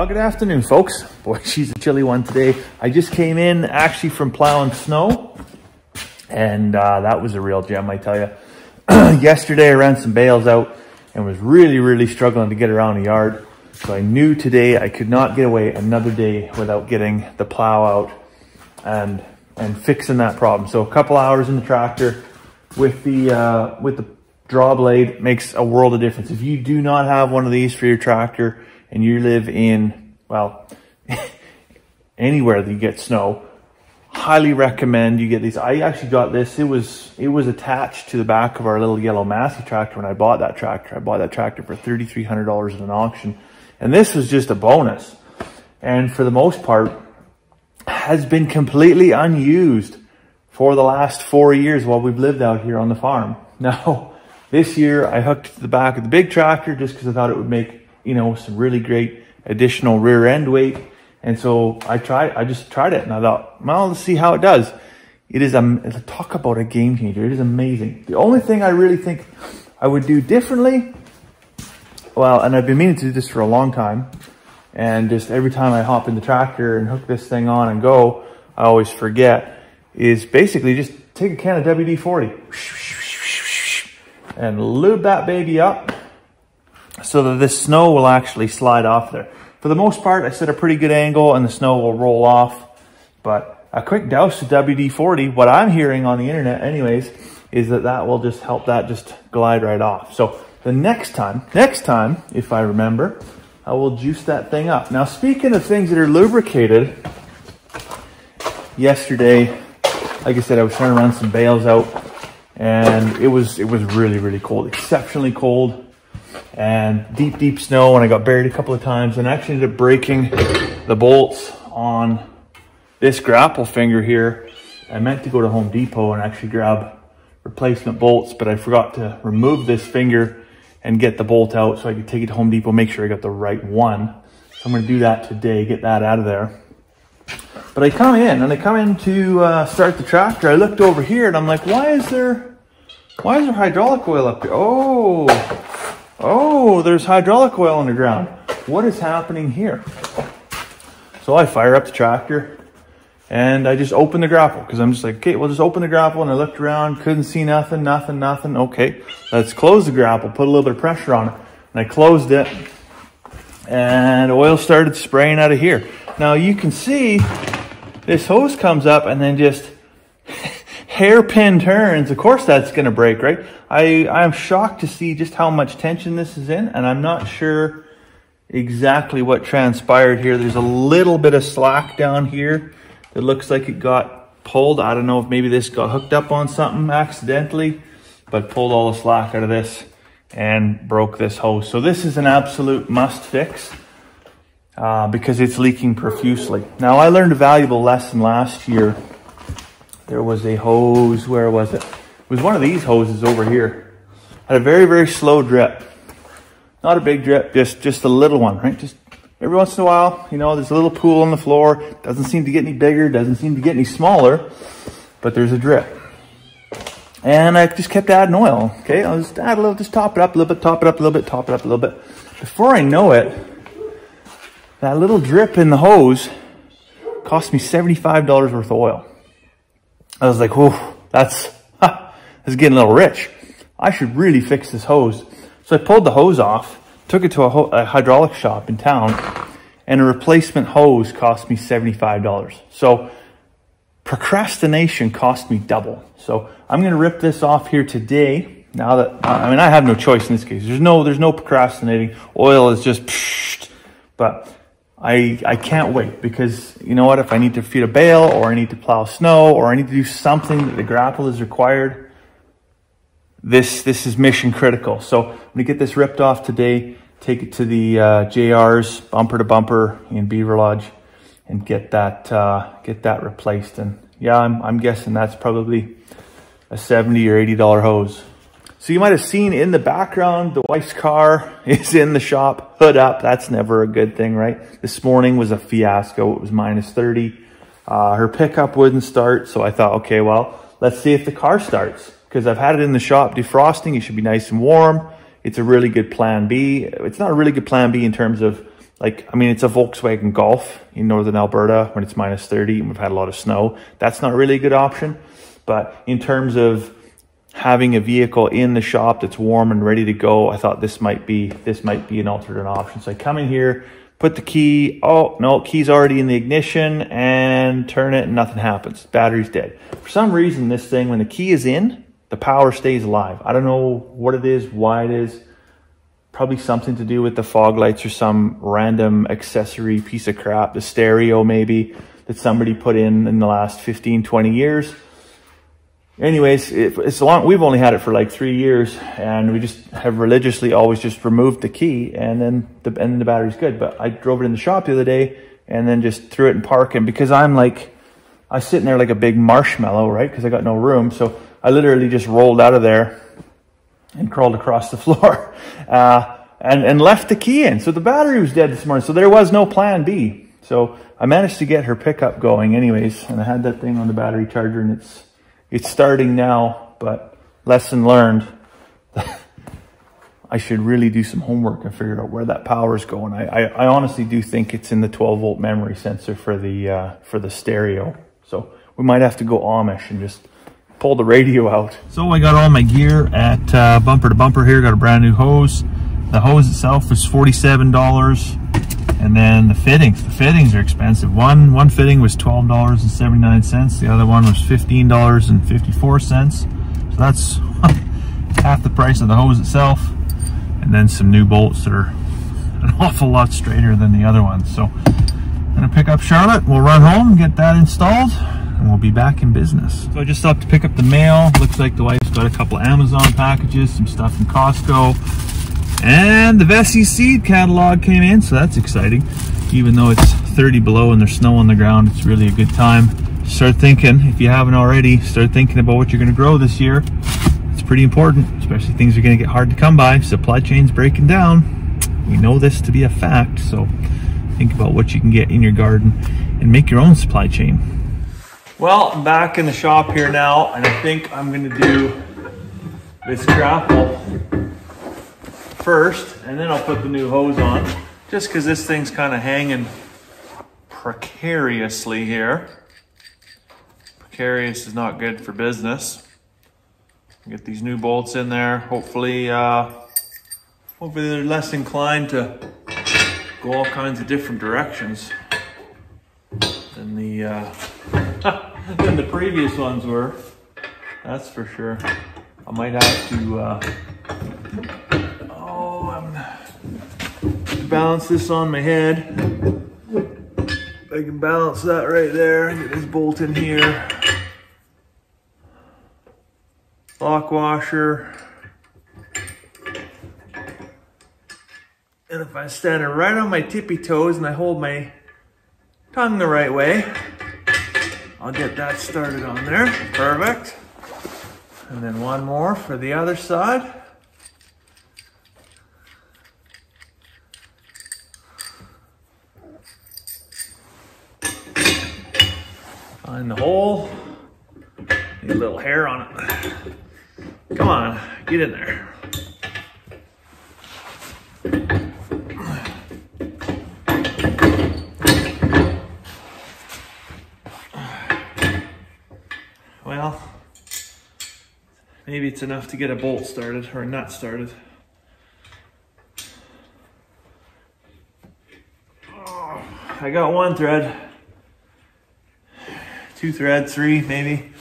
Well, good afternoon, folks. Boy, she's a chilly one today. I just came in actually from plowing snow, and that was a real gem, I tell you. Yesterday, I ran some bales out and was really struggling to get around the yard. So I knew today I could not get away another day without getting the plow out and fixing that problem. So a couple hours in the tractor with the draw blade makes a world of difference. If you do not have one of these for your tractor and you live in, well, anywhere that you get snow, highly recommend you get these. I actually got this. It was attached to the back of our little yellow Massey tractor when I bought that tractor. I bought that tractor for $3,300 at an auction. And this was just a bonus. And for the most part, has been completely unused for the last 4 years while we've lived out here on the farm. Now, this year I hooked it to the back of the big tractor just because I thought it would make, you know, some really great additional rear end weight. And so I just tried it and I thought, well, let's see how it does. It is talk about a game changer. It is amazing. The only thing I really think I would do differently, well, and I've been meaning to do this for a long time, and just every time I hop in the tractor and hook this thing on and go, I always forget, is basically just take a can of WD-40 and lube that baby up so that this snow will actually slide off there. For the most part, I set a pretty good angle and the snow will roll off, but a quick douse of WD-40, what I'm hearing on the internet anyways, is that will just help that just glide right off. So the next time, if I remember, I will juice that thing up. Now, speaking of things that are lubricated, yesterday, like I said, I was trying to run some bales out, and it was really cold, exceptionally cold, and deep snow, and I got buried a couple of times, and I actually ended up breaking the bolts on this grapple finger here. I meant to go to Home Depot and actually grab replacement bolts, but I forgot to remove this finger and get the bolt out so I could take it to Home Depot, make sure I got the right one. So I'm gonna do that today, get that out of there. But I come in to start the tractor. I looked over here and I'm like, why is there hydraulic oil up here? Oh, there's hydraulic oil on the ground. What is happening here? So I fire up the tractor and I just open the grapple because I'm just like, okay, we'll just open the grapple. And I looked around, couldn't see nothing. Okay, let's close the grapple, put a little bit of pressure on it. And I closed it and oil started spraying out of here. Now you can see this hose comes up and then just hairpin turns. Of course that's going to break, right? I'm shocked to see just how much tension this is in, and I'm not sure exactly what transpired here. There's a little bit of slack down here. It looks like it got pulled. I don't know if maybe this got hooked up on something accidentally, but pulled all the slack out of this and broke this hose. So this is an absolute must fix because it's leaking profusely. Now, I learned a valuable lesson last year. There was a hose, where was it? It was one of these hoses over here. Had a very slow drip. Not a big drip, just a little one, right? Just every once in a while, you know, there's a little pool on the floor. Doesn't seem to get any bigger, doesn't seem to get any smaller, but there's a drip. And I just kept adding oil, okay? I'll just add a little, just top it up a little bit, top it up a little bit, top it up a little bit. Before I know it, that little drip in the hose cost me $75 worth of oil. I was like, whoa, that's getting a little rich. I should really fix this hose. So I pulled the hose off, took it to a hydraulic shop in town, and a replacement hose cost me $75. So procrastination cost me double. So I'm going to rip this off here today. Now that, I mean, I have no choice in this case. There's no procrastinating. Oil is just psh, but I can't wait, because you know what? If I need to feed a bale, or I need to plow snow, or I need to do something that the grapple is required, this is mission critical. So I'm gonna get this ripped off today, take it to the JR's bumper to bumper in Beaver Lodge, and get that replaced. And yeah, I'm guessing that's probably a $70 or $80 hose. So you might have seen in the background, the wife's car is in the shop, hood up. That's never a good thing, right? This morning was a fiasco. It was -30. Her pickup wouldn't start. So I thought, okay, well, let's see if the car starts, because I've had it in the shop defrosting. It should be nice and warm. It's a really good plan B. It's not a really good plan B in terms of like, I mean, it's a Volkswagen Golf in northern Alberta when it's minus 30 and we've had a lot of snow. That's not really a good option. But in terms of having a vehicle in the shop that's warm and ready to go, I thought this might be an alternate option. So I come in here, put the key, oh no, key's already in the ignition, and turn it and nothing happens. Battery's dead. For some reason, this thing, when the key is in, the power stays alive. I don't know what it is, why it is. Probably something to do with the fog lights or some random accessory piece of crap, the stereo maybe, that somebody put in the last 15, 20 years. Anyways, we've only had it for like 3 years, and we just have religiously always just removed the key, and then the battery's good. But I drove it in the shop the other day and then just threw it in park, and because I sit in there like a big marshmallow, right? Because I got no room. So I literally just rolled out of there and crawled across the floor and left the key in. So the battery was dead this morning. So there was no plan B. So I managed to get her pickup going anyways. And I had that thing on the battery charger, and it's starting now. But lesson learned, I should really do some homework and figure out where that power is going. I honestly do think it's in the 12-volt memory sensor for the stereo. So we might have to go Amish and just pull the radio out. So I got all my gear at Bumper to Bumper here. Got a brand new hose. The hose itself was $47, and then the fittings are expensive. One fitting was $12.79. The other one was $15.54. So that's half the price of the hose itself, and then some new bolts that are an awful lot straighter than the other ones. So I'm gonna pick up Charlotte. We'll run home and get that installed, and we'll be back in business. So I just stopped to pick up the mail. Looks like the wife's got a couple of Amazon packages, some stuff from Costco, and the Vessi seed catalog came in, so that's exciting. Even though it's 30 below and there's snow on the ground, it's really a good time. Start thinking, if you haven't already, start thinking about what you're gonna grow this year. It's pretty important, especially things are gonna get hard to come by. Supply chain's breaking down. We know this to be a fact, so think about what you can get in your garden and make your own supply chain. Well, I'm back in the shop here now, and I think I'm gonna do this grapple first, and then I'll put the new hose on, just because this thing's kind of hanging precariously here. Precarious is not good for business. Get these new bolts in there. Hopefully they're less inclined to go all kinds of different directions than the previous ones were. That's for sure. I might have to balance this on my head. I can balance that right there. Get this bolt in here. Lock washer. And if I stand right on my tippy toes and I hold my tongue the right way, I'll get that started on there. Perfect. And then one more for the other side. Find the hole. Need a little hair on it. Come on, get in there. Well, maybe it's enough to get a bolt started, or a nut started. Oh, I got one thread. 2 threads, 3 maybe.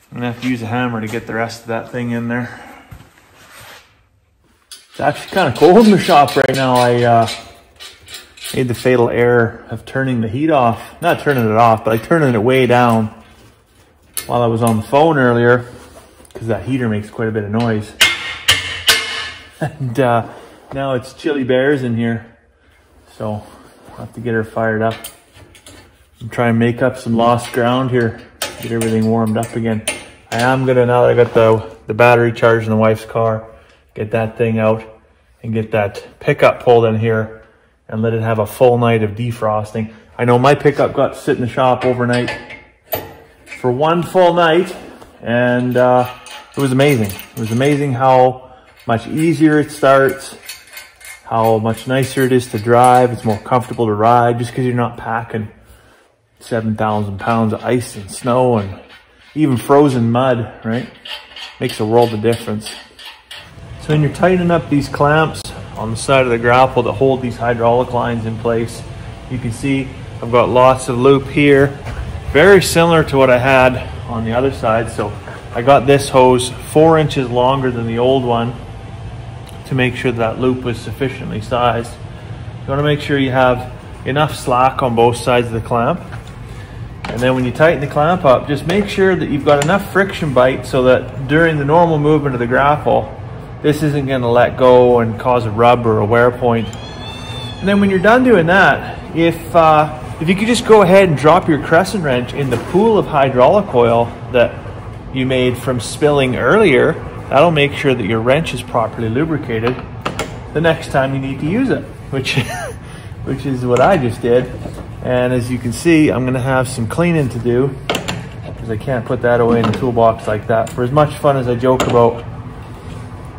I'm gonna have to use a hammer to get the rest of that thing in there. It's actually kind of cold in the shop right now. I made the fatal error of turning the heat off. Not turning it off, but turning it way down while I was on the phone earlier, because that heater makes quite a bit of noise. And now it's chilly bears in here, so I'll have to get her fired up and try and make up some lost ground here, get everything warmed up again. I am gonna, now that I got the battery charged in the wife's car, get that thing out and get that pickup pulled in here and let it have a full night of defrosting. I know my pickup got to sit in the shop overnight for one full night, and it was amazing. It was amazing how much easier it starts, how much nicer it is to drive. It's more comfortable to ride just because you're not packing 7,000 pounds of ice and snow and even frozen mud, right? Makes a world of difference. So when you're tightening up these clamps on the side of the grapple that hold these hydraulic lines in place, you can see I've got lots of loop here, very similar to what I had on the other side. So I got this hose 4 inches longer than the old one to make sure that loop was sufficiently sized. You want to make sure you have enough slack on both sides of the clamp. And then when you tighten the clamp up, just make sure that you've got enough friction bite so that during the normal movement of the grapple, this isn't going to let go and cause a rub or a wear point. And then when you're done doing that, if you could just go ahead and drop your crescent wrench in the pool of hydraulic oil that you made from spilling earlier, that'll make sure that your wrench is properly lubricated the next time you need to use it, which is what I just did. And as you can see, I'm gonna have some cleaning to do because I can't put that away in the toolbox like that. For as much fun as I joke about,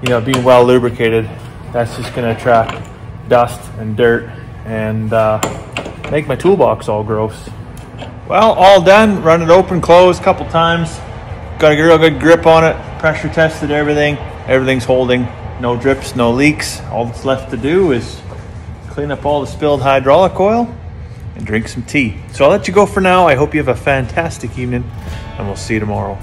you know, being well lubricated, that's just gonna attract dust and dirt and make my toolbox all gross. Well, all done. Run it open, close a couple times. Got a real good grip on it. Pressure tested everything. Everything's holding. No drips, no leaks. All that's left to do is clean up all the spilled hydraulic oil and drink some tea. So I'll let you go for now. I hope you have a fantastic evening, and we'll see you tomorrow.